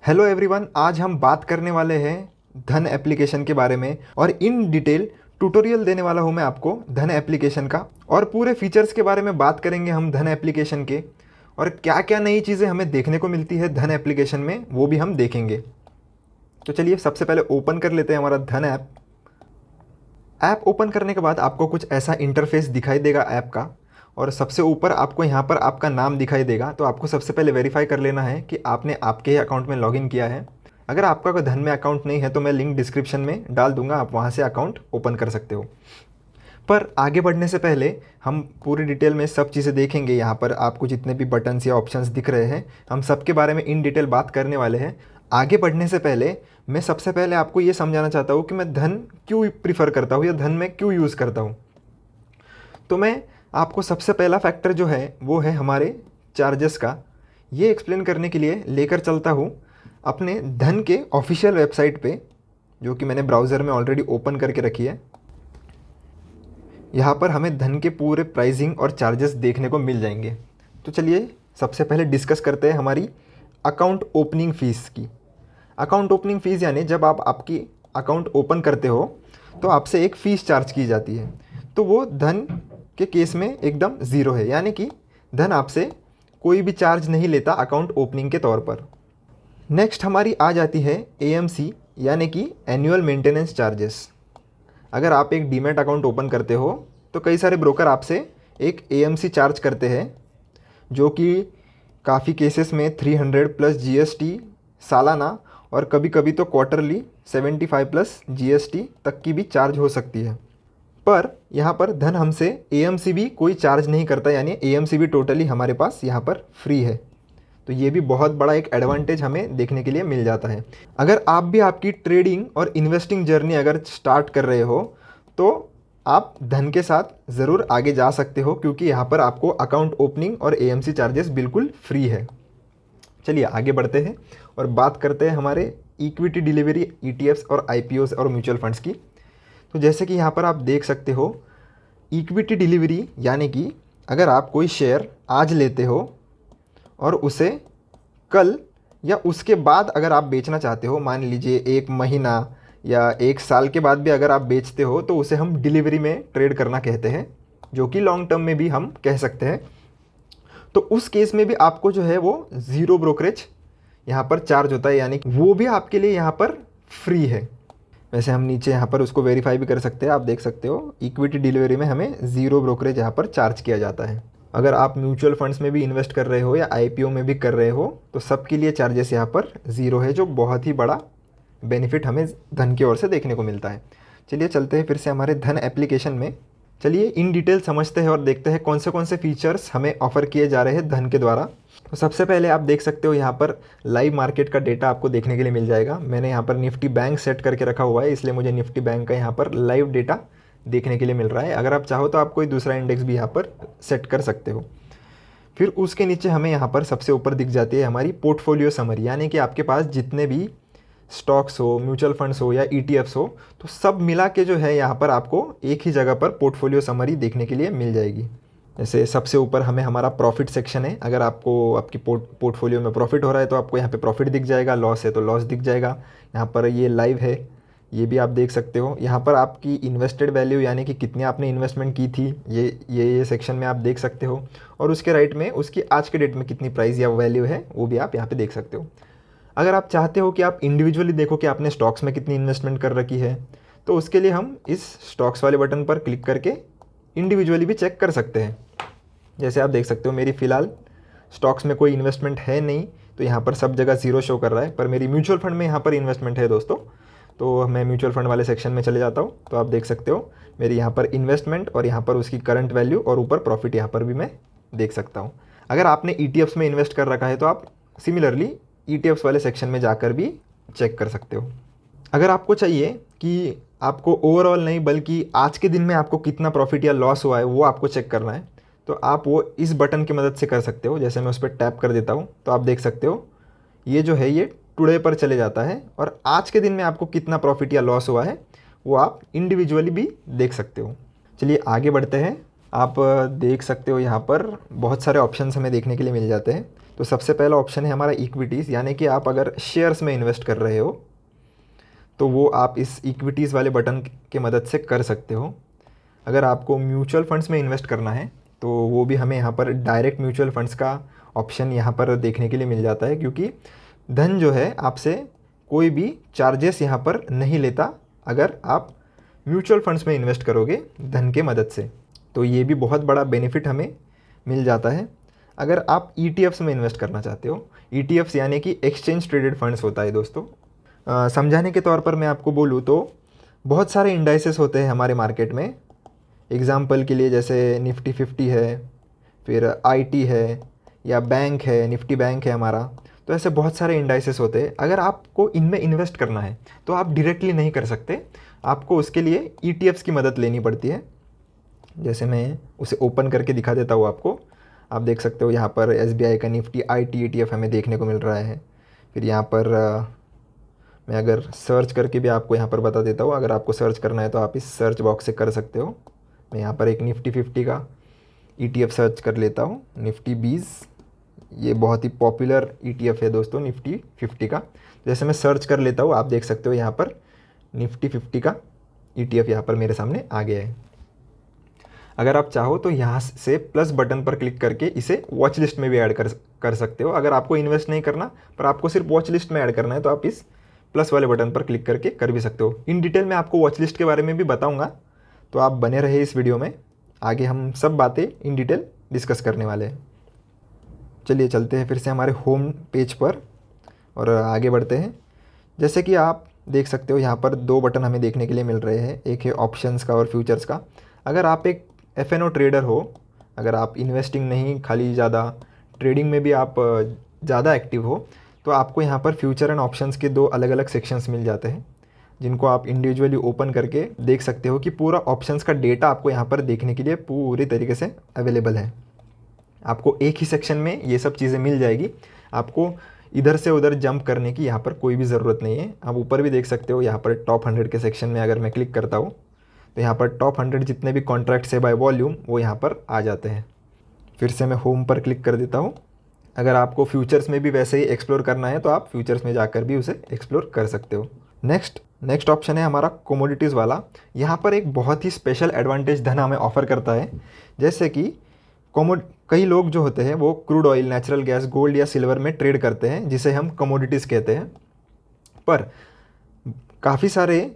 Hello everyone, आज हम बात करने वाले हैं धन एप्लीकेशन के बारे में और इन डिटेल ट्यूटोरियल देने वाला हूं मैं आपको धन एप्लीकेशन का। और पूरे फीचर्स के बारे में बात करेंगे हम धन एप्लीकेशन के, और क्या क्या नई चीज़ें हमें देखने को मिलती है धन एप्लीकेशन में वो भी हम देखेंगे। तो चलिए सबसे पहले ओपन कर लेते हैं हमारा धन ऐप। ऐप ओपन करने के बाद आपको कुछ ऐसा इंटरफेस दिखाई देगा ऐप का, और सबसे ऊपर आपको यहाँ पर आपका नाम दिखाई देगा। तो आपको सबसे पहले वेरीफाई कर लेना है कि आपने आपके ही अकाउंट में लॉगिन किया है। अगर आपका कोई धन में अकाउंट नहीं है तो मैं लिंक डिस्क्रिप्शन में डाल दूंगा, आप वहाँ से अकाउंट ओपन कर सकते हो। पर आगे बढ़ने से पहले हम पूरी डिटेल में सब चीज़ें देखेंगे। यहाँ पर आपको जितने भी बटन्स या ऑप्शंस दिख रहे हैं हम सबके बारे में इन डिटेल बात करने वाले हैं। आगे बढ़ने से पहले मैं सबसे पहले आपको ये समझाना चाहता हूँ कि मैं धन क्यों प्रीफर करता हूँ या धन में क्यों यूज़ करता हूँ। तो मैं आपको सबसे पहला फैक्टर जो है वो है हमारे चार्जेस का। ये एक्सप्लेन करने के लिए लेकर चलता हूँ अपने धन के ऑफिशियल वेबसाइट पे, जो कि मैंने ब्राउज़र में ऑलरेडी ओपन करके रखी है। यहाँ पर हमें धन के पूरे प्राइसिंग और चार्जेस देखने को मिल जाएंगे। तो चलिए सबसे पहले डिस्कस करते हैं हमारी अकाउंट ओपनिंग फ़ीस की। अकाउंट ओपनिंग फ़ीस यानी जब आप आपकी अकाउंट ओपन करते हो तो आपसे एक फ़ीस चार्ज की जाती है। तो वो धन के केस में एकदम ज़ीरो है, यानी कि धन आपसे कोई भी चार्ज नहीं लेता अकाउंट ओपनिंग के तौर पर। नेक्स्ट हमारी आ जाती है एएमसी यानी कि एनुअल मेंटेनेंस चार्जेस। अगर आप एक डीमैट अकाउंट ओपन करते हो तो कई सारे ब्रोकर आपसे एक एएमसी चार्ज करते हैं, जो कि काफ़ी केसेस में 300 प्लस जीएसटी सालाना और कभी कभी तो क्वार्टरली 75 प्लस जीएसटी तक की भी चार्ज हो सकती है। पर यहाँ पर धन हमसे एएमसी भी कोई चार्ज नहीं करता, यानी एएमसी भी टोटली हमारे पास यहाँ पर फ्री है। तो ये भी बहुत बड़ा एक एडवांटेज हमें देखने के लिए मिल जाता है। अगर आप भी आपकी ट्रेडिंग और इन्वेस्टिंग जर्नी अगर स्टार्ट कर रहे हो तो आप धन के साथ ज़रूर आगे जा सकते हो, क्योंकि यहाँ पर आपको अकाउंट ओपनिंग और एएमसी चार्जेस बिल्कुल फ्री है। चलिए आगे बढ़ते हैं और बात करते हैं हमारे इक्विटी डिलीवरी ईटीएफ्स और आईपीओस और म्यूचुअल फंड्स की। तो जैसे कि यहाँ पर आप देख सकते हो, इक्विटी डिलीवरी यानी कि अगर आप कोई शेयर आज लेते हो और उसे कल या उसके बाद अगर आप बेचना चाहते हो, मान लीजिए 1 महीना या 1 साल के बाद भी अगर आप बेचते हो, तो उसे हम डिलीवरी में ट्रेड करना कहते हैं, जो कि लॉन्ग टर्म में भी हम कह सकते हैं। तो उस केस में भी आपको जो है वो ज़ीरो ब्रोकरेज यहाँ पर चार्ज होता है, यानी वो भी आपके लिए यहाँ पर फ्री है। वैसे हम नीचे यहाँ पर उसको वेरीफाई भी कर सकते हैं, आप देख सकते हो इक्विटी डिलीवरी में हमें ज़ीरो ब्रोकरेज यहाँ पर चार्ज किया जाता है। अगर आप म्यूचुअल फंड्स में भी इन्वेस्ट कर रहे हो या आईपीओ में भी कर रहे हो तो सबके लिए चार्जेस यहाँ पर ज़ीरो है, जो बहुत ही बड़ा बेनिफिट हमें धन की ओर से देखने को मिलता है। चलिए चलते हैं फिर से हमारे धन एप्लीकेशन में। चलिए इन डिटेल समझते हैं और देखते हैं कौन से फीचर्स हमें ऑफ़र किए जा रहे हैं धन के द्वारा। तो सबसे पहले आप देख सकते हो यहाँ पर लाइव मार्केट का डेटा आपको देखने के लिए मिल जाएगा। मैंने यहाँ पर निफ्टी बैंक सेट करके रखा हुआ है, इसलिए मुझे निफ्टी बैंक का यहाँ पर लाइव डेटा देखने के लिए मिल रहा है। अगर आप चाहो तो आप कोई दूसरा इंडेक्स भी यहाँ पर सेट कर सकते हो। फिर उसके नीचे हमें यहाँ पर सबसे ऊपर दिख जाती है हमारी पोर्टफोलियो समरी, यानी कि आपके पास जितने भी स्टॉक्स हो, म्यूचुअल फंड्स हो या ईटीएफ्स हो, तो सब मिला के जो है यहाँ पर आपको एक ही जगह पर पोर्टफोलियो समरी देखने के लिए मिल जाएगी। जैसे सबसे ऊपर हमें हमारा प्रॉफिट सेक्शन है। अगर आपको आपकी पोर्टफोलियो में प्रॉफिट हो रहा है तो आपको यहाँ पे प्रॉफिट दिख जाएगा, लॉस है तो लॉस दिख जाएगा। यहाँ पर ये लाइव है, ये भी आप देख सकते हो। यहाँ पर आपकी इन्वेस्टेड वैल्यू यानी कि कितनी आपने इन्वेस्टमेंट की थी, ये सेक्शन में आप देख सकते हो। और उसके राइट में उसकी आज के डेट में कितनी प्राइस या वैल्यू है वो भी आप यहाँ पे देख सकते हो। अगर आप चाहते हो कि आप इंडिविजुअली देखो कि आपने स्टॉक्स में कितनी इन्वेस्टमेंट कर रखी है, तो उसके लिए हम इस स्टॉक्स वाले बटन पर क्लिक करके इंडिविजुअली भी चेक कर सकते हैं। जैसे आप देख सकते हो मेरी फ़िलहाल स्टॉक्स में कोई इन्वेस्टमेंट है नहीं, तो यहाँ पर सब जगह ज़ीरो शो कर रहा है, पर मेरी म्यूचुअल फंड में यहाँ पर इन्वेस्टमेंट है दोस्तों। तो मैं म्यूचुअल फंड वाले सेक्शन में चले जाता हूँ, तो आप देख सकते हो मेरी यहाँ पर इन्वेस्टमेंट और यहाँ पर उसकी करंट वैल्यू और ऊपर प्रॉफिट यहाँ पर भी मैं देख सकता हूँ। अगर आपने ईटीएफ्स में इन्वेस्ट कर रखा है तो आप सिमिलरली ईटीएफ्स वाले सेक्शन में जाकर भी चेक कर सकते हो। अगर आपको चाहिए कि आपको ओवरऑल नहीं बल्कि आज के दिन में आपको कितना प्रॉफिट या लॉस हुआ है वो आपको चेक करना है, तो आप वो इस बटन की मदद से कर सकते हो। जैसे मैं उस पर टैप कर देता हूँ तो आप देख सकते हो ये जो है ये टुडे पर चले जाता है, और आज के दिन में आपको कितना प्रॉफिट या लॉस हुआ है वो आप इंडिविजुअली भी देख सकते हो। चलिए आगे बढ़ते हैं। आप देख सकते हो यहाँ पर बहुत सारे ऑप्शंस हमें देखने के लिए मिल जाते हैं। तो सबसे पहला ऑप्शन है हमारा इक्विटीज़, यानी कि आप अगर शेयर्स में इन्वेस्ट कर रहे हो तो वो आप इस इक्विटीज़ वाले बटन के मदद से कर सकते हो। अगर आपको म्यूचुअल फंड्स में इन्वेस्ट करना है तो वो भी हमें यहाँ पर डायरेक्ट म्यूचुअल फंड्स का ऑप्शन यहाँ पर देखने के लिए मिल जाता है, क्योंकि धन जो है आपसे कोई भी चार्जेस यहाँ पर नहीं लेता अगर आप म्यूचुअल फंड्स में इन्वेस्ट करोगे धन के मदद से। तो ये भी बहुत बड़ा बेनिफिट हमें मिल जाता है। अगर आप ETFs में इन्वेस्ट करना चाहते हो, ETFs यानी कि एक्सचेंज ट्रेडेड फंड्स होता है दोस्तों। समझाने के तौर पर मैं आपको बोलूँ तो बहुत सारे इंडाइसेस होते हैं हमारे मार्केट में। एग्ज़ाम्पल के लिए जैसे निफ्टी 50 है, फिर IT है, या बैंक है, निफ्टी बैंक है हमारा। तो ऐसे बहुत सारे इंडाइसेस होते हैं। अगर आपको इनमें इन्वेस्ट करना है तो आप डायरेक्टली नहीं कर सकते, आपको उसके लिए ETFs की मदद लेनी पड़ती है। जैसे मैं उसे ओपन करके दिखा देता हूँ आपको। आप देख सकते हो यहाँ पर SBI का निफ्टी IT ETF हमें देखने को मिल रहा है। फिर यहाँ पर मैं अगर सर्च करके भी आपको यहाँ पर बता देता हूँ। अगर आपको सर्च करना है तो आप इस सर्च बॉक्स से कर सकते हो। मैं यहाँ पर एक निफ्टी 50 का ETF सर्च कर लेता हूँ, निफ्टी 20। ये बहुत ही पॉपुलर ETF है दोस्तों निफ्टी 50 का। जैसे मैं सर्च कर लेता हूँ, आप देख सकते हो यहाँ पर निफ्टी 50 का ETF यहाँ पर मेरे सामने आ गया है। अगर आप चाहो तो यहाँ से प्लस बटन पर क्लिक करके इसे वॉच लिस्ट में भी ऐड कर सकते हो। अगर आपको इन्वेस्ट नहीं करना पर आपको सिर्फ वॉच लिस्ट में ऐड करना है तो आप इस प्लस वाले बटन पर क्लिक करके कर भी सकते हो। इन डिटेल में आपको वॉच लिस्ट के बारे में भी बताऊँगा, तो आप बने रहे इस वीडियो में। आगे हम सब बातें इन डिटेल डिस्कस करने वाले हैं। चलिए चलते हैं फिर से हमारे होम पेज पर और आगे बढ़ते हैं। जैसे कि आप देख सकते हो यहाँ पर दो बटन हमें देखने के लिए मिल रहे हैं, एक है ऑप्शंस का और फ्यूचर्स का। अगर आप एक FNO ट्रेडर हो, अगर आप इन्वेस्टिंग नहीं खाली ज़्यादा ट्रेडिंग में भी आप ज़्यादा एक्टिव हो, तो आपको यहाँ पर फ्यूचर एंड ऑप्शंस के दो अलग अलग सेक्शंस मिल जाते हैं, जिनको आप इंडिविजुअली ओपन करके देख सकते हो कि पूरा ऑप्शंस का डेटा आपको यहाँ पर देखने के लिए पूरी तरीके से अवेलेबल है। आपको एक ही सेक्शन में ये सब चीज़ें मिल जाएगी, आपको इधर से उधर जंप करने की यहाँ पर कोई भी ज़रूरत नहीं है। आप ऊपर भी देख सकते हो, यहाँ पर टॉप 100 के सेक्शन में अगर मैं क्लिक करता हूँ तो यहाँ पर टॉप 100 जितने भी कॉन्ट्रैक्ट्स है बाय वॉल्यूम वो यहाँ पर आ जाते हैं। फिर से मैं होम पर क्लिक कर देता हूँ। अगर आपको फ्यूचर्स में भी वैसे ही एक्सप्लोर करना है तो आप फ्यूचर्स में जाकर भी उसे एक्सप्लोर कर सकते हो। नेक्स्ट ऑप्शन है हमारा कमोडिटीज़ वाला। यहाँ पर एक बहुत ही स्पेशल एडवांटेज धन हमें ऑफ़र करता है। जैसे कि कई लोग जो होते हैं वो crude oil, natural gas, gold या सिल्वर में ट्रेड करते हैं, जिसे हम कमोडिटीज़ कहते हैं। पर काफ़ी सारे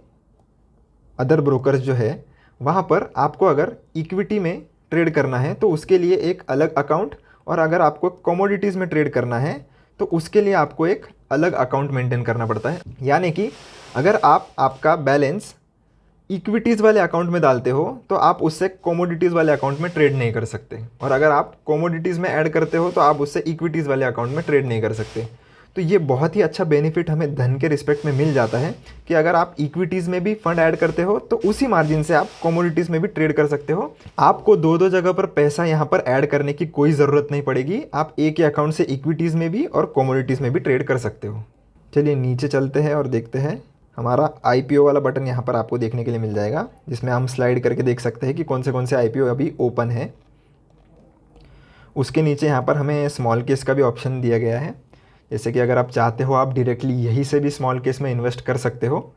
अदर ब्रोकर्स जो है वहाँ पर आपको अगर इक्विटी में ट्रेड करना है तो उसके लिए एक अलग अकाउंट, और अगर आपको कमोडिटीज़ में ट्रेड करना है तो उसके लिए आपको एक अलग अकाउंट मेंटेन करना पड़ता है। यानी कि अगर आप आपका बैलेंस इक्विटीज़ वाले अकाउंट में डालते हो तो आप उससे कमोडिटीज़ वाले अकाउंट में ट्रेड नहीं कर सकते, और अगर आप कमोडिटीज़ में ऐड करते हो तो आप उससे इक्विटीज़ वाले अकाउंट में ट्रेड नहीं कर सकते। तो ये बहुत ही अच्छा बेनिफिट हमें धन के रिस्पेक्ट में मिल जाता है कि अगर आप इक्विटीज़ में भी फंड ऐड करते हो तो उसी मार्जिन से आप कमोडिटीज़ में भी ट्रेड कर सकते हो। आपको दो जगह पर पैसा यहाँ पर ऐड करने की कोई ज़रूरत नहीं पड़ेगी। आप एक ही अकाउंट से इक्विटीज़ में भी और कमोडिटीज़ में भी ट्रेड कर सकते हो। चलिए नीचे चलते हैं और देखते हैं। हमारा IPO वाला बटन यहाँ पर आपको देखने के लिए मिल जाएगा, जिसमें हम स्लाइड करके देख सकते हैं कि कौन से IPO अभी ओपन है। उसके नीचे यहाँ पर हमें स्मॉल केस का भी ऑप्शन दिया गया है। जैसे कि अगर आप चाहते हो आप डायरेक्टली यहीं से भी स्मॉल केस में इन्वेस्ट कर सकते हो।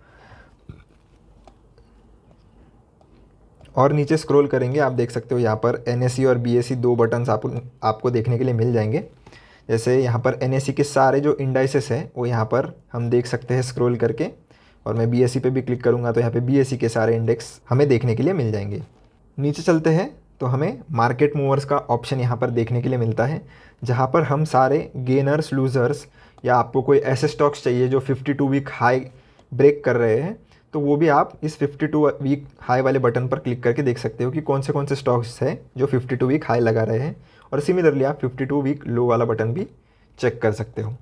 और नीचे स्क्रॉल करेंगे, आप देख सकते हो यहाँ पर NSE और BSE दो बटन्स आपको देखने के लिए मिल जाएंगे। जैसे यहाँ पर NSE के सारे जो इंडाइसेस हैं वो यहाँ पर हम देख सकते हैं स्क्रॉल करके, और मैं BSE पे भी क्लिक करूँगा तो यहाँ पे BSE के सारे इंडेक्स हमें देखने के लिए मिल जाएंगे। नीचे चलते हैं तो हमें मार्केट मूवर्स का ऑप्शन यहाँ पर देखने के लिए मिलता है, जहाँ पर हम सारे गेनर्स, लूज़र्स, या आपको कोई ऐसे स्टॉक्स चाहिए जो 52 वीक हाई ब्रेक कर रहे हैं तो वो भी आप इस 52 वीक हाई वाले बटन पर क्लिक करके देख सकते हो कि कौन से स्टॉक्स हैं जो 52 वीक हाई लगा रहे हैं। और सिमिलरली आप 52 वीक लो वाला बटन भी चेक कर सकते हो।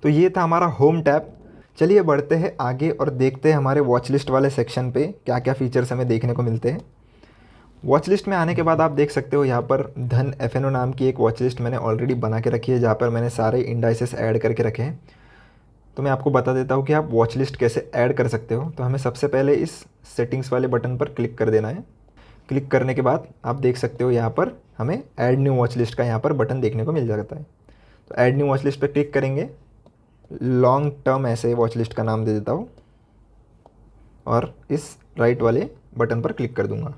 तो ये था हमारा होम टैब। चलिए बढ़ते हैं आगे और देखते हैं हमारे वॉच लिस्ट वाले सेक्शन पे क्या क्या फीचर्स हमें देखने को मिलते हैं। वॉच लिस्ट में आने के बाद आप देख सकते हो यहाँ पर धन FNO नाम की एक वॉच लिस्ट मैंने ऑलरेडी बना के रखी है, जहाँ पर मैंने सारे इंडाइसेस ऐड करके रखे हैं। तो मैं आपको बता देता हूँ कि आप वॉच लिस्ट कैसे ऐड कर सकते हो। तो हमें सबसे पहले इस सेटिंग्स वाले बटन पर क्लिक कर देना है। क्लिक करने के बाद आप देख सकते हो यहाँ पर हमें ऐड न्यू वॉच लिस्ट का यहाँ पर बटन देखने को मिल जाता है। तो ऐड न्यू वॉच लिस्ट पर क्लिक करेंगे, लॉन्ग टर्म ऐसे वॉच लिस्ट का नाम दे देता हूँ और इस राइट वाले बटन पर क्लिक कर दूंगा।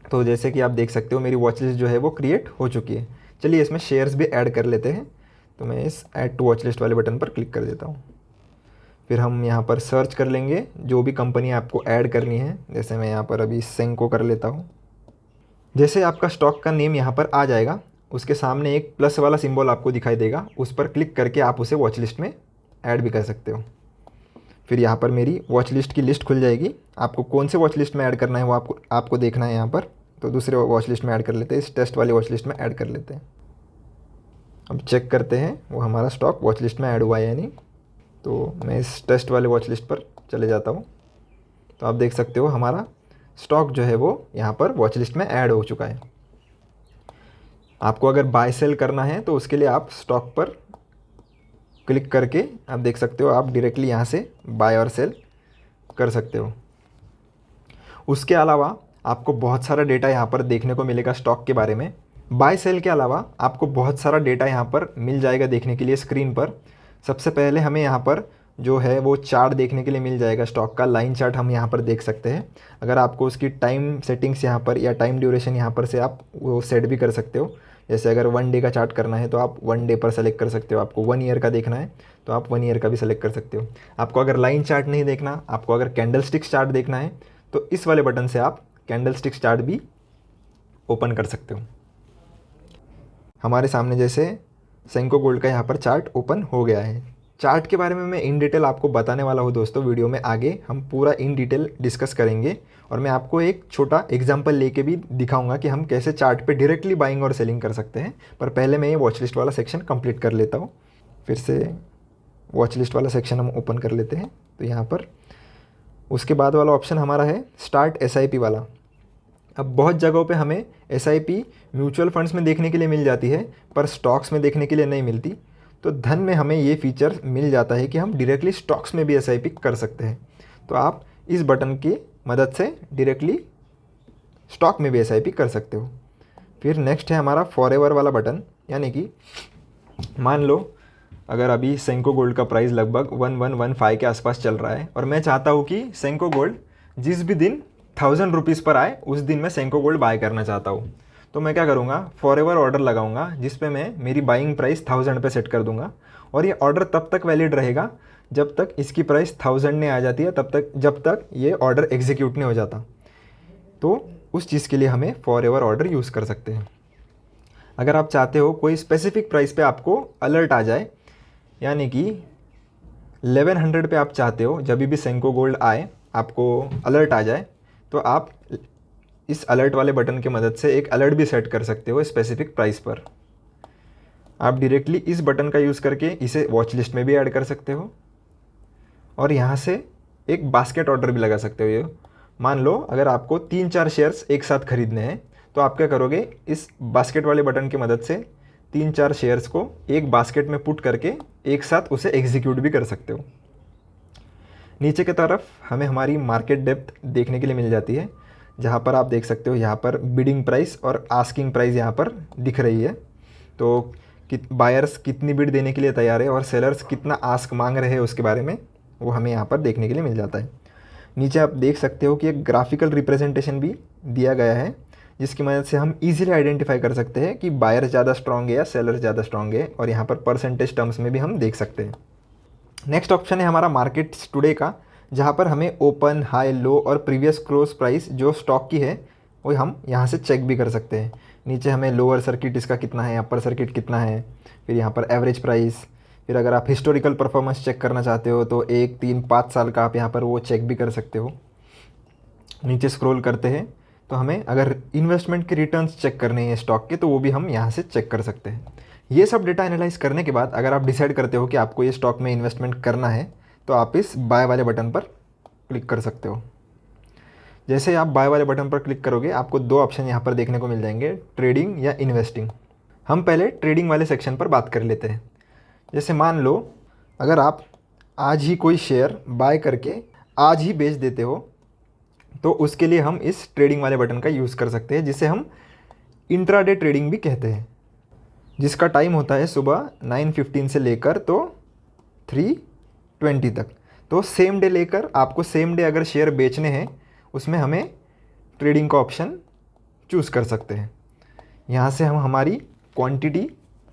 तो जैसे कि आप देख सकते हो मेरी वॉच लिस्ट जो है वो क्रिएट हो चुकी है। चलिए इसमें शेयर्स भी ऐड कर लेते हैं। तो मैं इस ऐड टू वॉच लिस्ट वाले बटन पर क्लिक कर देता हूँ। फिर हम यहाँ पर सर्च कर लेंगे जो भी कंपनी आपको ऐड करनी है। जैसे मैं यहाँ पर अभी सेंको कर लेता हूँ। जैसे आपका स्टॉक का नेम यहाँ पर आ जाएगा, उसके सामने एक प्लस वाला सिंबल आपको दिखाई देगा, उस पर क्लिक करके आप उसे वॉच लिस्ट में ऐड भी कर सकते हो। फिर यहाँ पर मेरी वॉच लिस्ट की लिस्ट खुल जाएगी। आपको कौन से वॉच लिस्ट में ऐड करना है वो आपको देखना है यहाँ पर। तो दूसरे वॉच लिस्ट में ऐड कर लेते हैं, इस टेस्ट वाली वॉच लिस्ट में ऐड कर लेते हैं। अब चेक करते हैं वो हमारा स्टॉक वॉच लिस्ट में ऐड हुआ है या नहीं। तो मैं इस टेस्ट वाले वॉच लिस्ट पर चले जाता हूँ। तो आप देख सकते हो हमारा स्टॉक जो है वो यहाँ पर वॉच लिस्ट में ऐड हो चुका है। आपको अगर बाय सेल करना है तो उसके लिए आप स्टॉक पर क्लिक करके आप देख सकते हो आप डायरेक्टली यहाँ से बाय और सेल कर सकते हो। उसके अलावा आपको बहुत सारा डेटा यहाँ पर देखने को मिलेगा स्टॉक के बारे में। बाय सेल के अलावा आपको बहुत सारा डेटा यहाँ पर मिल जाएगा देखने के लिए स्क्रीन पर। सबसे पहले हमें यहाँ पर जो है वो चार्ट देखने के लिए मिल जाएगा स्टॉक का। लाइन चार्ट हम यहाँ पर देख सकते हैं। अगर आपको उसकी टाइम सेटिंग्स यहाँ पर या टाइम ड्यूरेशन यहाँ पर से आप वो सेट भी कर सकते हो। जैसे अगर 1 डे का चार्ट करना है तो आप 1 डे पर सेलेक्ट कर सकते हो। आपको 1 ईयर का देखना है तो आप 1 ईयर का भी सेलेक्ट कर सकते हो। आपको अगर लाइन चार्ट नहीं देखना, आपको अगर कैंडल स्टिक्स चार्ट देखना है तो इस वाले बटन से आप कैंडल स्टिक्स चार्ट भी ओपन कर सकते हो। हमारे सामने जैसे सेंको गोल्ड का यहाँ पर चार्ट ओपन हो गया है। चार्ट के बारे में मैं इन डिटेल आपको बताने वाला हूँ दोस्तों। वीडियो में आगे हम पूरा इन डिटेल डिस्कस करेंगे और मैं आपको एक छोटा एग्जांपल लेके भी दिखाऊंगा कि हम कैसे चार्ट पे डायरेक्टली बाइंग और सेलिंग कर सकते हैं। पर पहले मैं ये वॉच लिस्ट वाला सेक्शन कंप्लीट कर लेता हूँ। फिर से वॉच लिस्ट वाला सेक्शन हम ओपन कर लेते हैं। तो यहाँ पर उसके बाद वाला ऑप्शन हमारा है स्टार्ट SIP वाला। अब बहुत जगहों पे हमें SIP म्यूचुअल फंड्स में देखने के लिए मिल जाती है पर स्टॉक्स में देखने के लिए नहीं मिलती। तो धन में हमें ये फीचर मिल जाता है कि हम डायरेक्टली स्टॉक्स में भी SIP कर सकते हैं। तो आप इस बटन की मदद से डायरेक्टली स्टॉक में भी SIP कर सकते हो। फिर नेक्स्ट है हमारा फॉरएवर वाला बटन, यानी कि मान लो अगर अभी सेंको गोल्ड का प्राइस लगभग 1115 के आसपास चल रहा है और मैं चाहता हूँ कि सेंको गोल्ड जिस भी दिन 1000 रुपीज़ पर आए उस दिन मैं सेंको गोल्ड बाय करना चाहता हूँ। तो मैं क्या करूँगा, फॉरएवर ऑर्डर लगाऊंगा जिस पे मैं मेरी बाइंग प्राइस 1000 पे सेट कर दूंगा और ये ऑर्डर तब तक वैलिड रहेगा जब तक इसकी प्राइस 1000 नहीं आ जाती है, जब तक ये ऑर्डर एग्जीक्यूट नहीं हो जाता। तो उस चीज़ के लिए हमें फॉरएवर ऑर्डर यूज़ कर सकते हैं। अगर आप चाहते हो कोई स्पेसिफिक प्राइस पे आपको अलर्ट आ जाए, यानी कि 1100 पे आप चाहते हो जब भी सेंको गोल्ड आए आपको अलर्ट आ जाए, तो आप इस अलर्ट वाले बटन की मदद से एक अलर्ट भी सेट कर सकते हो स्पेसिफिक प्राइस पर। आप डायरेक्टली इस बटन का यूज़ करके इसे वॉच लिस्ट में भी ऐड कर सकते हो और यहाँ से एक बास्केट ऑर्डर भी लगा सकते हो। ये मान लो अगर आपको 3-4 शेयर्स एक साथ खरीदने हैं तो आप क्या करोगे, इस बास्केट वाले बटन की मदद से 3-4 शेयर्स को एक बास्केट में पुट करके एक साथ उसे एग्जीक्यूट भी कर सकते हो। नीचे की तरफ हमें हमारी मार्केट डेप्थ देखने के लिए मिल जाती है, जहाँ पर आप देख सकते हो यहाँ पर बिडिंग प्राइस और आस्किंग प्राइस यहाँ पर दिख रही है। तो बायर्स कितनी बिड देने के लिए तैयार है और सेलर्स कितना आस्क मांग रहे हैं उसके बारे में वो हमें यहाँ पर देखने के लिए मिल जाता है। नीचे आप देख सकते हो कि एक ग्राफिकल रिप्रेजेंटेशन भी दिया गया है जिसकी मदद से हम इजीली आइडेंटिफाई कर सकते हैं कि बायर ज़्यादा स्ट्रॉन्ग है या सेलर ज़्यादा स्ट्रॉन्ग है, और यहाँ पर परसेंटेज टर्म्स में भी हम देख सकते हैं। नेक्स्ट ऑप्शन है हमारा मार्केट्स टुडे का, जहाँ पर हमें ओपन, हाई, लो और प्रीवियस क्लोज प्राइस जो स्टॉक की है वो हम यहाँ से चेक भी कर सकते हैं। नीचे हमें लोअर सर्किट इसका कितना है, अपर सर्किट कितना है, फिर यहाँ पर एवरेज प्राइस, फिर अगर आप हिस्टोरिकल परफॉर्मेंस चेक करना चाहते हो तो 1, 3, 5 साल का आप यहाँ पर वो चेक भी कर सकते हो। नीचे स्क्रॉल करते हैं तो हमें अगर इन्वेस्टमेंट के रिटर्न्स चेक करने हैं स्टॉक के तो वो भी हम यहाँ से चेक कर सकते हैं। ये सब डेटा एनालाइज करने के बाद अगर आप डिसाइड करते हो कि आपको ये स्टॉक में इन्वेस्टमेंट करना है तो आप इस बाय वाले बटन पर क्लिक कर सकते हो। जैसे आप बाय वाले बटन पर क्लिक करोगे आपको 2 ऑप्शन यहाँ पर देखने को मिल जाएंगे, ट्रेडिंग या इन्वेस्टिंग। हम पहले ट्रेडिंग वाले सेक्शन पर बात कर लेते हैं। जैसे मान लो अगर आप आज ही कोई शेयर बाय करके आज ही बेच देते हो तो उसके लिए हम इस ट्रेडिंग वाले बटन का यूज़ कर सकते हैं, जिसे हम इंट्राडे ट्रेडिंग भी कहते हैं। जिसका टाइम होता है सुबह 9:15 से लेकर तो 3:20 तक। तो सेम डे लेकर आपको सेम डे अगर शेयर बेचने हैं उसमें हमें ट्रेडिंग का ऑप्शन चूज़ कर सकते हैं। यहाँ से हम हमारी क्वांटिटी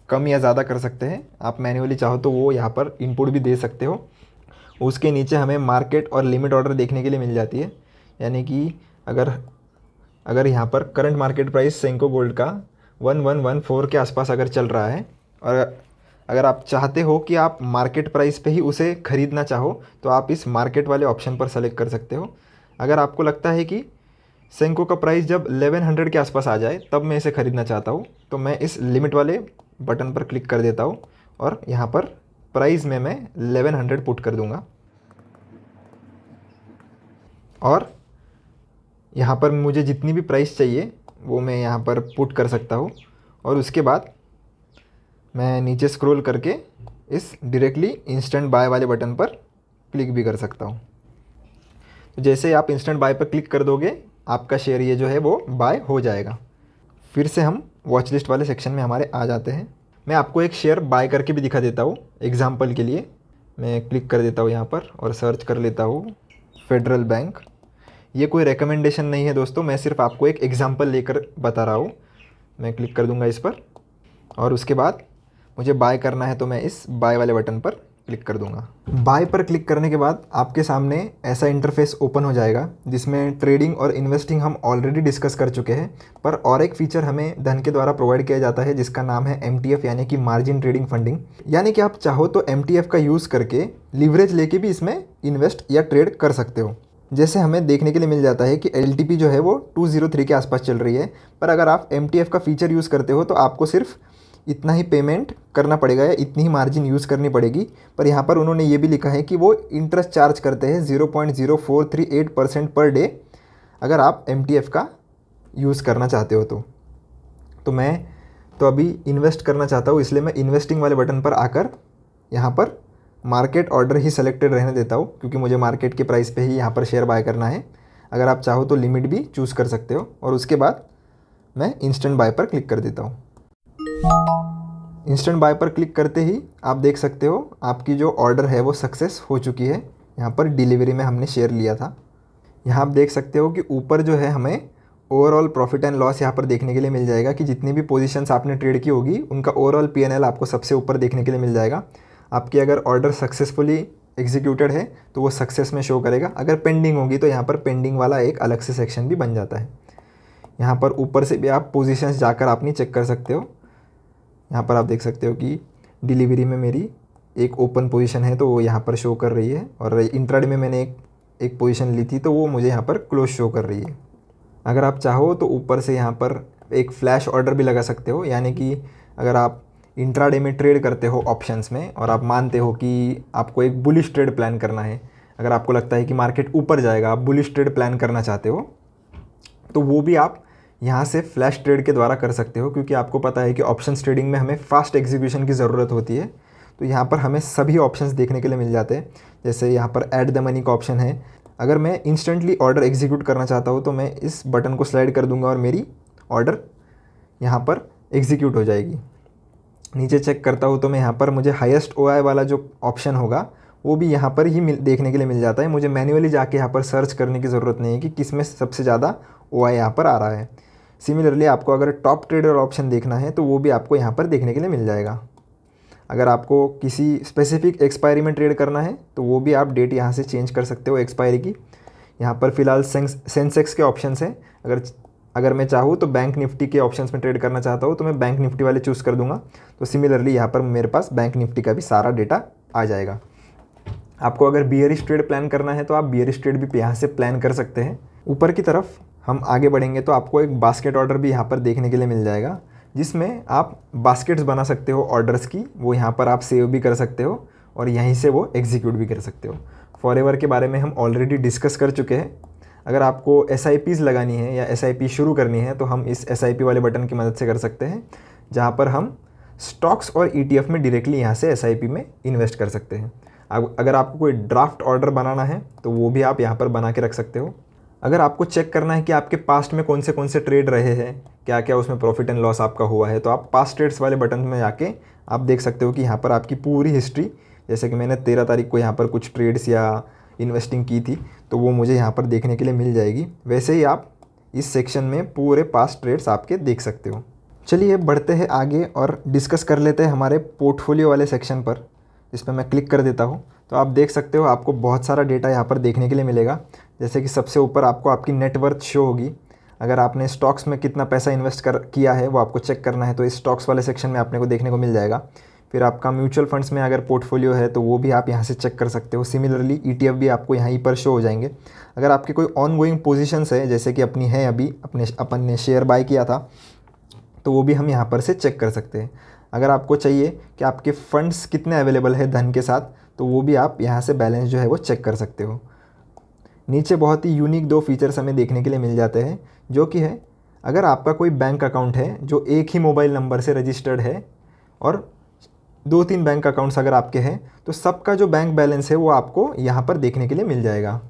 कम या ज़्यादा कर सकते हैं। आप मैन्युअली चाहो तो वो यहाँ पर इनपुट भी दे सकते हो। उसके नीचे हमें मार्केट और लिमिट ऑर्डर देखने के लिए मिल जाती है। यानी कि अगर यहाँ पर current market price Senco gold का 1114 के आसपास अगर चल रहा है और अगर आप चाहते हो कि आप मार्केट प्राइस पे ही उसे ख़रीदना चाहो तो आप इस मार्केट वाले ऑप्शन पर सेलेक्ट कर सकते हो। अगर आपको लगता है कि सेंको का प्राइस जब 1100 के आसपास आ जाए तब मैं इसे ख़रीदना चाहता हूँ तो मैं इस लिमिट वाले बटन पर क्लिक कर देता हूँ और यहाँ पर प्राइस में मैं 1100 पुट कर दूँगा और यहाँ पर मुझे जितनी भी प्राइस चाहिए वो मैं यहाँ पर पुट कर सकता हूँ और उसके बाद मैं नीचे स्क्रॉल करके इस डायरेक्टली इंस्टेंट बाय वाले बटन पर क्लिक भी कर सकता हूँ। तो जैसे आप इंस्टेंट बाय पर क्लिक कर दोगे आपका शेयर ये जो है वो बाय हो जाएगा। फिर से हम वॉच लिस्ट वाले सेक्शन में हमारे आ जाते हैं। मैं आपको एक शेयर बाय करके भी दिखा देता हूँ एग्जाम्पल के लिए। मैं क्लिक कर देता हूँ यहाँ पर और सर्च कर लेता हूँ फेडरल बैंक। ये कोई रिकमेंडेशन नहीं है दोस्तों, मैं सिर्फ आपको एक एग्जाम्पल लेकर बता रहा हूँ। मैं क्लिक कर दूँगा इस पर और उसके बाद मुझे बाय करना है तो मैं इस बाय वाले बटन पर क्लिक कर दूंगा। बाय पर क्लिक करने के बाद आपके सामने ऐसा इंटरफेस ओपन हो जाएगा जिसमें ट्रेडिंग और इन्वेस्टिंग हम ऑलरेडी डिस्कस कर चुके हैं, पर और एक फीचर हमें धन के द्वारा प्रोवाइड किया जाता है जिसका नाम है MTF यानी कि मार्जिन ट्रेडिंग फंडिंग। यानी कि आप चाहो तो MTF का यूज़ करके लिवरेज लेके भी इसमें इन्वेस्ट या ट्रेड कर सकते हो। जैसे हमें देखने के लिए मिल जाता है कि LTP जो है वो 203 के आसपास चल रही है, पर अगर आप MTF का फीचर यूज़ करते हो तो आपको सिर्फ इतना ही पेमेंट करना पड़ेगा या इतनी ही मार्जिन यूज़ करनी पड़ेगी। पर यहाँ पर उन्होंने ये भी लिखा है कि वो इंटरेस्ट चार्ज करते हैं 0.0438% पर डे अगर आप MTF का यूज़ करना चाहते हो तो मैं तो अभी इन्वेस्ट करना चाहता हूँ, इसलिए मैं इन्वेस्टिंग वाले बटन पर आकर यहाँ पर मार्केट ऑर्डर ही सेलेक्टेड रहने देता हूँ क्योंकि मुझे मार्केट के प्राइस पे ही यहाँ पर शेयर बाय करना है। अगर आप चाहो तो लिमिट भी चूज़ कर सकते हो और उसके बाद मैं इंस्टेंट बाय पर क्लिक कर देता हूँ। इंस्टेंट बाय पर क्लिक करते ही आप देख सकते हो आपकी जो ऑर्डर है वो सक्सेस हो चुकी है। यहाँ पर डिलीवरी में हमने शेयर लिया था। यहाँ आप देख सकते हो कि ऊपर जो है हमें ओवरऑल प्रॉफिट एंड लॉस यहाँ पर देखने के लिए मिल जाएगा कि जितनी भी पोजीशंस आपने ट्रेड की होगी उनका ओवरऑल P&L आपको सबसे ऊपर देखने के लिए मिल जाएगा। आपकी अगर ऑर्डर सक्सेसफुली एग्जीक्यूटेड है तो वो सक्सेस में शो करेगा, अगर पेंडिंग होगी तो यहाँ पर पेंडिंग वाला एक अलग से सेक्शन भी बन जाता है। यहाँ पर ऊपर से भी आप पोजीशंस जाकर अपनी चेक कर सकते हो। यहाँ पर आप देख सकते हो कि डिलीवरी में मेरी एक ओपन पोजीशन है तो वो यहाँ पर शो कर रही है और इंट्राडे में मैंने एक पोजीशन ली थी तो वो मुझे यहाँ पर क्लोज शो कर रही है। अगर आप चाहो तो ऊपर से यहाँ पर एक फ्लैश ऑर्डर भी लगा सकते हो, यानी कि अगर आप इंट्राडे में ट्रेड करते हो ऑप्शंस में और आप मानते हो कि आपको एक बुलिश ट्रेड प्लान करना है, अगर आपको लगता है कि मार्केट ऊपर जाएगा, आप बुलिश ट्रेड प्लान करना चाहते हो तो वो भी आप यहाँ से फ्लैश ट्रेड के द्वारा कर सकते हो क्योंकि आपको पता है कि ऑप्शंस ट्रेडिंग में हमें फास्ट एग्जीक्यूशन की ज़रूरत होती है। तो यहाँ पर हमें सभी ऑप्शंस देखने के लिए मिल जाते हैं। जैसे यहाँ पर ऐड द मनी का ऑप्शन है, अगर मैं इंस्टेंटली ऑर्डर एग्जीक्यूट करना चाहता हूँ तो मैं इस बटन को स्लाइड कर दूंगा और मेरी ऑर्डर यहाँ पर एग्जीक्यूट हो जाएगी। नीचे चेक करता हूँ तो मैं यहाँ पर मुझे हाईएस्ट OI वाला जो ऑप्शन होगा वो भी यहाँ पर ही देखने के लिए मिल जाता है। मुझे मैन्युअली जाके यहाँ पर सर्च करने की ज़रूरत नहीं है कि किस में सबसे ज़्यादा OI यहाँ पर आ रहा है। सिमिलरली आपको अगर टॉप ट्रेडर ऑप्शन देखना है तो वो भी आपको यहाँ पर देखने के लिए मिल जाएगा। अगर आपको किसी स्पेसिफिक एक्सपायरी में ट्रेड करना है तो वो भी आप डेट यहाँ से चेंज कर सकते हो एक्सपायरी की। यहाँ पर फ़िलहाल सेंसेक्स के ऑप्शंस हैं। अगर मैं चाहूँ तो बैंक निफ्टी के ऑप्शंस में ट्रेड करना चाहता हूँ तो मैं बैंक निफ्टी वाले चूज़ कर दूंगा। तो सिमिलरली यहाँ पर मेरे पास बैंक निफ्टी का भी सारा डेटा आ जाएगा। आपको अगर बियरिश ट्रेड प्लान करना है तो आप बियरिश ट्रेड भी यहाँ से प्लान कर सकते हैं। ऊपर की तरफ हम आगे बढ़ेंगे तो आपको एक बास्केट ऑर्डर भी यहाँ पर देखने के लिए मिल जाएगा जिसमें आप बास्केट्स बना सकते हो ऑर्डर्स की। वो यहाँ पर आप सेव भी कर सकते हो और यहीं से वो एग्जीक्यूट भी कर सकते हो। फॉरएवर के बारे में हम ऑलरेडी डिस्कस कर चुके हैं। अगर आपको SIPs लगानी है या SIP शुरू करनी है तो हम इस SIP वाले बटन की मदद से कर सकते हैं, जहाँ पर हम स्टॉक्स और ETF में डायरेक्टली यहाँ से SIP में इन्वेस्ट कर सकते हैं। अगर आपको कोई ड्राफ्ट ऑर्डर बनाना है तो वो भी आप यहाँ पर बना के रख सकते हो। अगर आपको चेक करना है कि आपके पास्ट में कौन से ट्रेड रहे हैं, क्या क्या उसमें प्रॉफिट एंड लॉस आपका हुआ है, तो आप पास्ट ट्रेड्स वाले बटन में जाके आप देख सकते हो कि यहाँ पर आपकी पूरी हिस्ट्री, जैसे कि मैंने 13 तारीख को यहाँ पर कुछ ट्रेड्स या इन्वेस्टिंग की थी तो वो मुझे यहाँ पर देखने के लिए मिल जाएगी। वैसे ही आप इस सेक्शन में पूरे पास्ट ट्रेड्स आपके देख सकते हो। चलिए बढ़ते हैं आगे और डिस्कस कर लेते हैं हमारे पोर्टफोलियो वाले सेक्शन पर। इस पर मैं क्लिक कर देता हूँ तो आप देख सकते हो आपको बहुत सारा डेटा यहाँ पर देखने के लिए मिलेगा। जैसे कि सबसे ऊपर आपको आपकी नेटवर्थ शो होगी। अगर आपने स्टॉक्स में कितना पैसा इन्वेस्ट किया है वो आपको चेक करना है तो इस स्टॉक्स वाले सेक्शन में आपने को देखने को मिल जाएगा। फिर आपका म्यूचुअल फंड्स में अगर पोर्टफोलियो है तो वो भी आप यहाँ से चेक कर सकते हो। सिमिलरली ETF भी आपको यहीं पर शो हो जाएंगे। अगर आपके कोई ऑन गोइंग पोजिशंस है, जैसे कि अपनी है अभी अपन ने शेयर बाय किया था, तो वो भी हम यहाँ पर से चेक कर सकते हैं। अगर आपको चाहिए कि आपके फंड्स कितने अवेलेबल है धन के साथ, तो वो भी आप यहाँ से बैलेंस जो है वो चेक कर सकते हो। नीचे बहुत ही यूनिक 2 फीचर्स हमें देखने के लिए मिल जाते हैं, जो कि है अगर आपका कोई बैंक अकाउंट है जो एक ही मोबाइल नंबर से रजिस्टर्ड है और 2-3 बैंक अकाउंट्स अगर आपके हैं, तो सबका जो बैंक बैलेंस है वो आपको यहाँ पर देखने के लिए मिल जाएगा।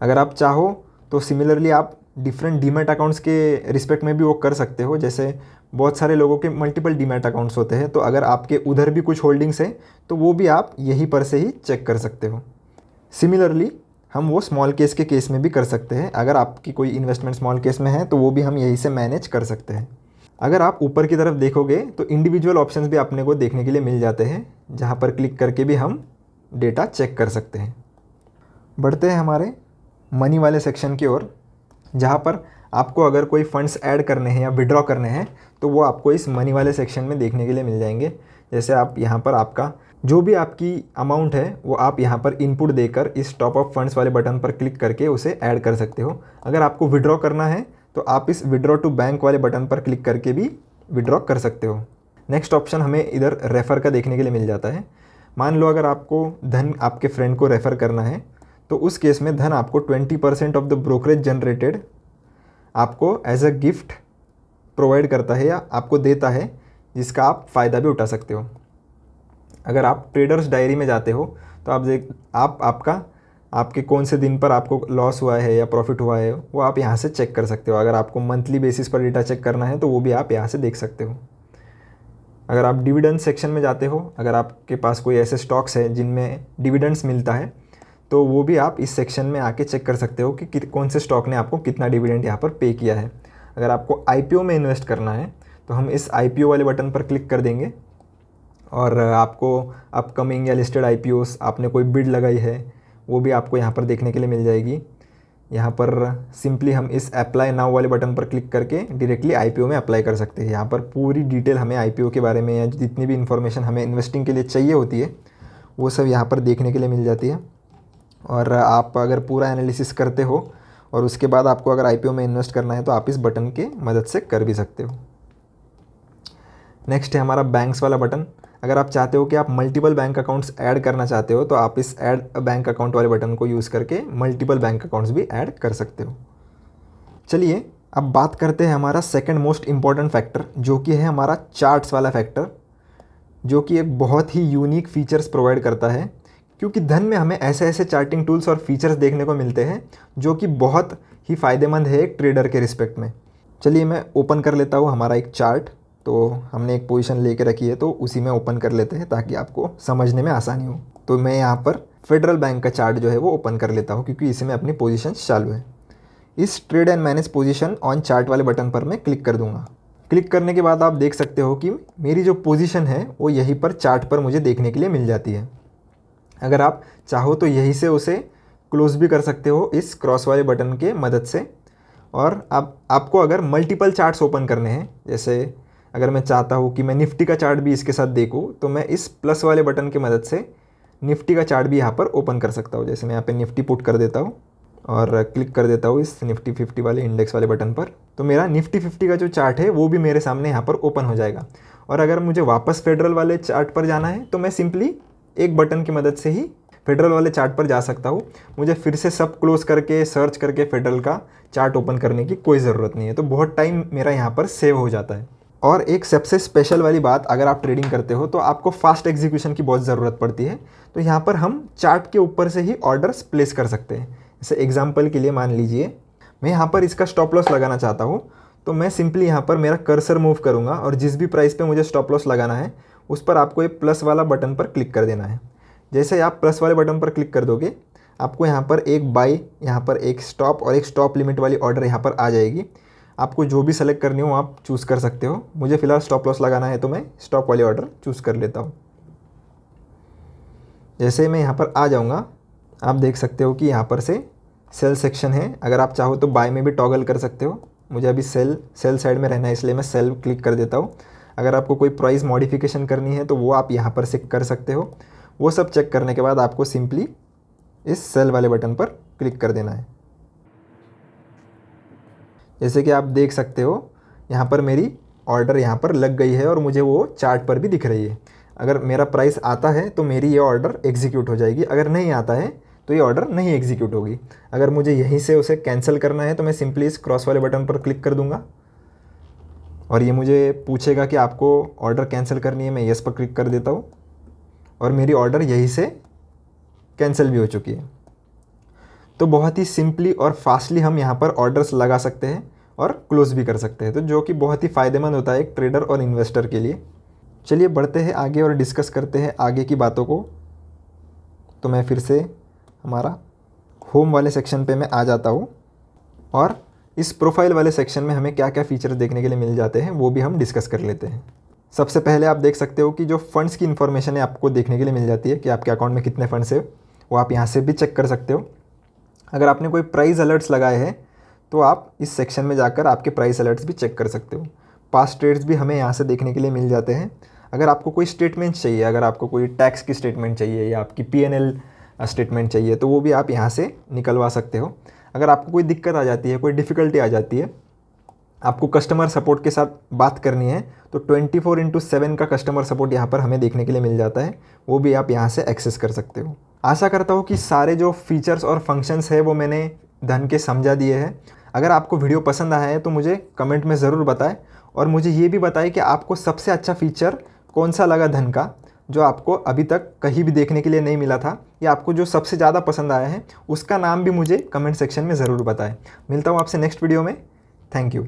अगर आप चाहो तो सिमिलरली आप डिफरेंट डीमैट अकाउंट्स के रिस्पेक्ट में भी वो कर सकते हो। जैसे बहुत सारे लोगों के मल्टीपल डीमैट अकाउंट्स होते हैं, तो अगर आपके उधर भी कुछ होल्डिंग्स है तो वो भी आप यहीं पर से ही चेक कर सकते हो। सिमिलरली हम वो स्मॉल केस में भी कर सकते हैं। अगर आपकी कोई इन्वेस्टमेंट स्मॉल केस में है तो वो भी हम यहीं से मैनेज कर सकते हैं। अगर आप ऊपर की तरफ देखोगे तो इंडिविजुअल ऑप्शंस भी अपने को देखने के लिए मिल जाते हैं, जहाँ पर क्लिक करके भी हम डेटा चेक कर सकते हैं। बढ़ते हैं हमारे मनी वाले सेक्शन की ओर, जहाँ पर आपको अगर कोई फंड्स ऐड करने हैं या विड्रॉ करने हैं तो वो आपको इस मनी वाले सेक्शन में देखने के लिए मिल जाएंगे। जैसे आप यहाँ पर आपका जो भी आपकी अमाउंट है वो आप यहाँ पर इनपुट देकर इस टॉप अप फंड्स वाले बटन पर क्लिक करके उसे ऐड कर सकते हो। अगर आपको विड्रॉ करना है तो आप इस विड्रॉ टू बैंक वाले बटन पर क्लिक करके भी विड्रॉ कर सकते हो। नेक्स्ट ऑप्शन हमें इधर रेफ़र का देखने के लिए मिल जाता है। मान लो अगर आपको धन आपके फ्रेंड को रेफ़र करना है तो उस केस में धन आपको 20% ऑफ द ब्रोकरेज जनरेटेड आपको एज अ गिफ्ट प्रोवाइड करता है या आपको देता है, जिसका आप फ़ायदा भी उठा सकते हो। अगर आप ट्रेडर्स डायरी में जाते हो तो आपके कौन से दिन पर आपको लॉस हुआ है या प्रॉफिट हुआ है वो आप यहाँ से चेक कर सकते हो। अगर आपको मंथली बेसिस पर डेटा चेक करना है तो वो भी आप यहाँ से देख सकते हो। अगर आप डिविडेंड सेक्शन में जाते हो, अगर आपके पास कोई ऐसे स्टॉक्स है जिनमें डिविडेंड्स मिलता है तो वो भी आप इस सेक्शन में आके चेक कर सकते हो कि कौन से स्टॉक ने आपको कितना डिविडेंड यहाँ पर पे किया है। अगर आपको IPO में इन्वेस्ट करना है तो हम इस IPO वाले बटन पर क्लिक कर देंगे और आपको अपकमिंग या लिस्टेड IPOs आपने कोई बिड लगाई है वो भी आपको यहाँ पर देखने के लिए मिल जाएगी। यहाँ पर सिंपली हम इस अप्लाई नाउ वाले बटन पर क्लिक करके डायरेक्टली IPO में अप्लाई कर सकते हैं। यहाँ पर पूरी डिटेल हमें IPO के बारे में या जितनी भी इन्फॉर्मेशन हमें इन्वेस्टिंग के लिए चाहिए होती है वो सब यहाँ पर देखने के लिए मिल जाती है। और आप अगर पूरा एनालिसिस करते हो और उसके बाद आपको अगर IPO में इन्वेस्ट करना है तो आप इस बटन के मदद से कर भी सकते हो। नेक्स्ट है हमारा बैंक्स वाला बटन। अगर आप चाहते हो कि आप मल्टीपल बैंक अकाउंट्स ऐड करना चाहते हो तो आप इस ऐड बैंक अकाउंट वाले बटन को यूज़ करके मल्टीपल बैंक अकाउंट्स भी ऐड कर सकते हो। चलिए अब बात करते हैं हमारा सेकंड मोस्ट इम्पॉर्टेंट फैक्टर, जो कि है हमारा चार्ट्स वाला फैक्टर, जो कि एक बहुत ही यूनिक फीचर्स प्रोवाइड करता है। क्योंकि धन में हमें ऐसे ऐसे चार्टिंग टूल्स और फीचर्स देखने को मिलते हैं जो कि बहुत ही फ़ायदेमंद है एक ट्रेडर के रिस्पेक्ट में। चलिए मैं ओपन कर लेता हूँ हमारा एक चार्ट। तो हमने एक पोजीशन लेके रखी है तो उसी में ओपन कर लेते हैं ताकि आपको समझने में आसानी हो। तो मैं यहाँ पर फेडरल बैंक का चार्ट जो है वो ओपन कर लेता हूँ क्योंकि इसी में अपनी पोजीशन चालू है। इस trade and manage position on chart वाले बटन पर मैं क्लिक कर दूँगा। क्लिक करने के बाद आप देख सकते हो कि मेरी जो पोजीशन है वो यहीं पर चार्ट पर मुझे देखने के लिए मिल जाती है। अगर आप चाहो तो यहीं से उसे क्लोज भी कर सकते हो इस क्रॉस वाले बटन के मदद से। और आपको अगर मल्टीपल चार्ट्स ओपन करने हैं, जैसे अगर मैं चाहता हूँ कि मैं निफ्टी का चार्ट भी इसके साथ देखूँ तो मैं इस प्लस वाले बटन की मदद से निफ्टी का चार्ट भी यहाँ पर ओपन कर सकता हूँ। जैसे मैं यहाँ पे निफ्टी पुट कर देता हूँ और क्लिक कर देता हूँ इस निफ्टी 50 वाले इंडेक्स वाले बटन पर, तो मेरा निफ्टी 50 का जो चार्ट है वो भी मेरे सामने यहाँ पर ओपन हो जाएगा। और अगर मुझे वापस फेडरल वाले चार्ट पर जाना है तो मैं सिंपली एक बटन की मदद से ही फेडरल वाले चार्ट पर जा सकता हूँ। मुझे फिर से सब क्लोज करके सर्च करके फेडरल का चार्ट ओपन करने की कोई ज़रूरत नहीं है। तो बहुत टाइम मेरा यहाँ पर सेव हो जाता है। और एक सबसे स्पेशल वाली बात, अगर आप ट्रेडिंग करते हो तो आपको फास्ट एग्जीक्यूशन की बहुत ज़रूरत पड़ती है। तो यहाँ पर हम चार्ट के ऊपर से ही ऑर्डर्स प्लेस कर सकते हैं। जैसे एग्जाम्पल के लिए मान लीजिए मैं यहाँ पर इसका स्टॉप लॉस लगाना चाहता हूँ, तो मैं सिंपली यहाँ पर मेरा कर्सर मूव करूँगा और जिस भी प्राइस पे मुझे स्टॉप लॉस लगाना है उस पर आपको ये प्लस वाला बटन पर क्लिक कर देना है। जैसे आप प्लस वाले बटन पर क्लिक कर दोगे आपको यहाँ पर एक बाई, यहाँ पर एक स्टॉप और एक स्टॉप लिमिट वाली ऑर्डर यहाँ पर आ जाएगी। आपको जो भी सेलेक्ट करनी हो आप चूज़ कर सकते हो। मुझे फ़िलहाल स्टॉप लॉस लगाना है तो मैं स्टॉप वाली ऑर्डर चूज़ कर लेता हूँ। जैसे मैं यहाँ पर आ जाऊँगा आप देख सकते हो कि यहाँ पर से सेल सेक्शन है। अगर आप चाहो तो बाय में भी टॉगल कर सकते हो। मुझे अभी सेल साइड में रहना है इसलिए मैं सेल क्लिक कर देता हूँ। अगर आपको कोई प्राइस मॉडिफिकेशन करनी है तो वो आप यहाँ पर से कर सकते हो। वो सब चेक करने के बाद आपको सिंपली इस सेल वाले बटन पर क्लिक कर देना है। जैसे कि आप देख सकते हो यहाँ पर मेरी ऑर्डर यहाँ पर लग गई है और मुझे वो चार्ट पर भी दिख रही है। अगर मेरा प्राइस आता है तो मेरी ये ऑर्डर एग्जीक्यूट हो जाएगी, अगर नहीं आता है तो ये ऑर्डर नहीं एग्जीक्यूट होगी। अगर मुझे यहीं से उसे कैंसिल करना है तो मैं सिंपली इस क्रॉस वाले बटन पर क्लिक कर दूंगा और ये मुझे पूछेगा कि आपको ऑर्डर कैंसिल करनी है। मैं यस पर क्लिक कर देता हूँ और मेरी ऑर्डर यहीं से कैंसिल भी हो चुकी है। तो बहुत ही सिंपली और फास्टली हम यहाँ पर ऑर्डर्स लगा सकते हैं और क्लोज भी कर सकते हैं, तो जो कि बहुत ही फ़ायदेमंद होता है एक ट्रेडर और इन्वेस्टर के लिए। चलिए बढ़ते हैं आगे और डिस्कस करते हैं आगे की बातों को। तो मैं फिर से हमारा होम वाले सेक्शन पे मैं आ जाता हूँ और इस प्रोफाइल वाले सेक्शन में हमें क्या क्या फ़ीचर्स देखने के लिए मिल जाते हैं वो भी हम डिस्कस कर लेते हैं। सबसे पहले आप देख सकते हो कि जो फंड्स की इन्फॉर्मेशन है आपको देखने के लिए मिल जाती है कि आपके अकाउंट में कितने फंड्स है, वो आप यहाँ से भी चेक कर सकते हो। अगर आपने कोई प्राइस अलर्ट्स लगाए हैं तो आप इस सेक्शन में जाकर आपके प्राइस अलर्ट्स भी चेक कर सकते हो। पास्ट ट्रेड्स भी हमें यहाँ से देखने के लिए मिल जाते हैं। अगर आपको कोई स्टेटमेंट चाहिए, अगर आपको कोई टैक्स की स्टेटमेंट चाहिए या आपकी P&L स्टेटमेंट चाहिए तो वो भी आप यहाँ से निकलवा सकते हो। अगर आपको कोई दिक्कत आ जाती है, कोई डिफ़िकल्टी आ जाती है, आपको कस्टमर सपोर्ट के साथ बात करनी है तो 24/7 का कस्टमर सपोर्ट यहाँ पर हमें देखने के लिए मिल जाता है, वो भी आप यहाँ से एक्सेस कर सकते हो। आशा करता हूँ कि सारे जो फीचर्स और फंक्शंस है वो मैंने धन के समझा दिए हैं। अगर आपको वीडियो पसंद आया है तो मुझे कमेंट में ज़रूर बताएं और मुझे ये भी बताएं कि आपको सबसे अच्छा फ़ीचर कौन सा लगा धन का, जो आपको अभी तक कहीं भी देखने के लिए नहीं मिला था, या आपको जो सबसे ज़्यादा पसंद आया है उसका नाम भी मुझे कमेंट सेक्शन में ज़रूर बताएं। मिलता हूँ आपसे नेक्स्ट वीडियो में। Thank you.